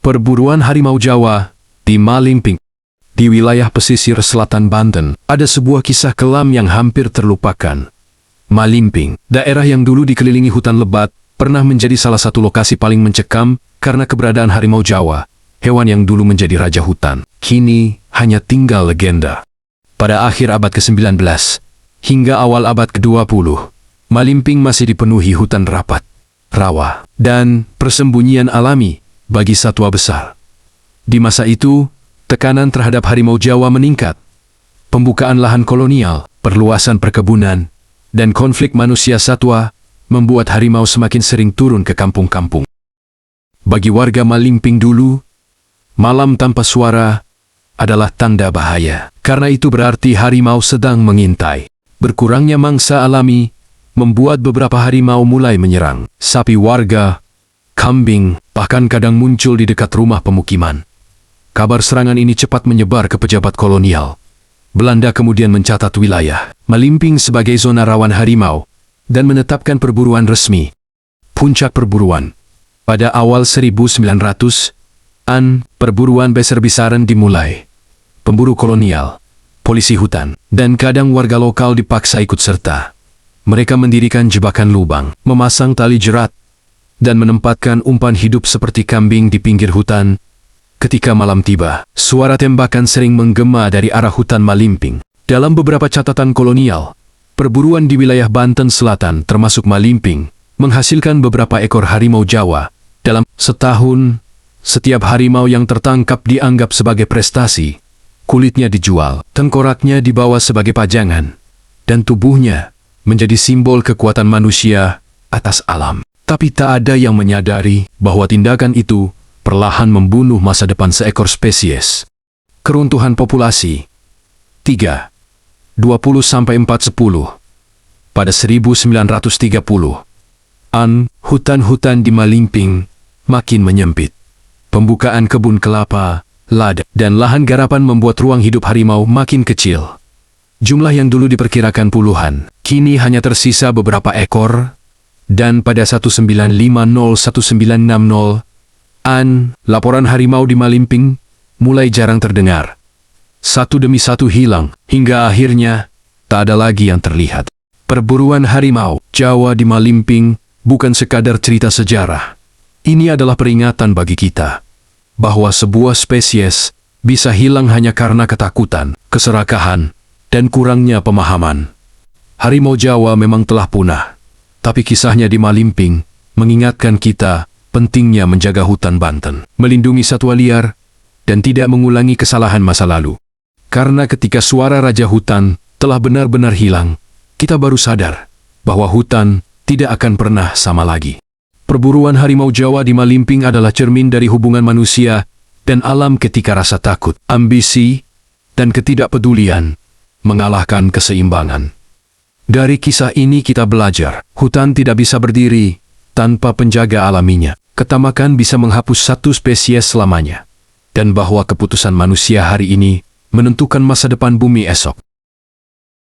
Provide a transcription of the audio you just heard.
Perburuan harimau Jawa di Malimping. Di wilayah pesisir selatan Banten, ada sebuah kisah kelam yang hampir terlupakan. Malimping, daerah yang dulu dikelilingi hutan lebat, pernah menjadi salah satu lokasi paling mencekam karena keberadaan harimau Jawa, hewan yang dulu menjadi raja hutan. Kini, hanya tinggal legenda. Pada akhir abad ke-19, hingga awal abad ke-20, Malimping masih dipenuhi hutan rapat, rawa, dan persembunyian alami bagi satwa besar. Di masa itu, tekanan terhadap harimau Jawa meningkat. Pembukaan lahan kolonial, perluasan perkebunan, dan konflik manusia satwa membuat harimau semakin sering turun ke kampung-kampung. Bagi warga Malimping dulu, malam tanpa suara adalah tanda bahaya. Karena itu berarti harimau sedang mengintai. Berkurangnya mangsa alami membuat beberapa harimau mulai menyerang sapi warga, kambing, bahkan kadang muncul di dekat rumah pemukiman. Kabar serangan ini cepat menyebar ke pejabat kolonial. Belanda kemudian mencatat wilayah Malimping sebagai zona rawan harimau dan menetapkan perburuan resmi. Puncak perburuan. Pada awal 1900-an, perburuan besar-besaran dimulai. Pemburu kolonial, polisi hutan, dan kadang warga lokal dipaksa ikut serta. Mereka mendirikan jebakan lubang, memasang tali jerat, dan menempatkan umpan hidup seperti kambing di pinggir hutan. Ketika malam tiba, suara tembakan sering menggema dari arah hutan Malimping. Dalam beberapa catatan kolonial, perburuan di wilayah Banten Selatan termasuk Malimping menghasilkan beberapa ekor harimau Jawa. Dalam setahun, setiap harimau yang tertangkap dianggap sebagai prestasi. Kulitnya dijual, tengkoraknya dibawa sebagai pajangan, dan tubuhnya menjadi simbol kekuatan manusia atas alam. Tapi tak ada yang menyadari bahwa tindakan itu perlahan membunuh masa depan seekor spesies. Keruntuhan populasi 3. 20–410. Pada 1930-an, hutan-hutan di Malimping makin menyempit. Pembukaan kebun kelapa, lada, dan lahan garapan membuat ruang hidup harimau makin kecil. Jumlah yang dulu diperkirakan puluhan, kini hanya tersisa beberapa ekor, dan pada 1950–1960-an, laporan harimau di Malimping mulai jarang terdengar. Satu demi satu hilang, hingga akhirnya tak ada lagi yang terlihat. Perburuan harimau Jawa di Malimping bukan sekadar cerita sejarah. Ini adalah peringatan bagi kita bahwa sebuah spesies bisa hilang hanya karena ketakutan, keserakahan, dan kurangnya pemahaman. Harimau Jawa memang telah punah, tapi kisahnya di Malimping mengingatkan kita pentingnya menjaga hutan Banten, melindungi satwa liar, dan tidak mengulangi kesalahan masa lalu. Karena ketika suara raja hutan telah benar-benar hilang, kita baru sadar bahwa hutan tidak akan pernah sama lagi. Perburuan harimau Jawa di Malimping adalah cermin dari hubungan manusia dan alam ketika rasa takut, ambisi, dan ketidakpedulian mengalahkan keseimbangan. Dari kisah ini kita belajar, hutan tidak bisa berdiri tanpa penjaga alaminya. Ketamakan bisa menghapus satu spesies selamanya. Dan bahwa keputusan manusia hari ini menentukan masa depan bumi esok.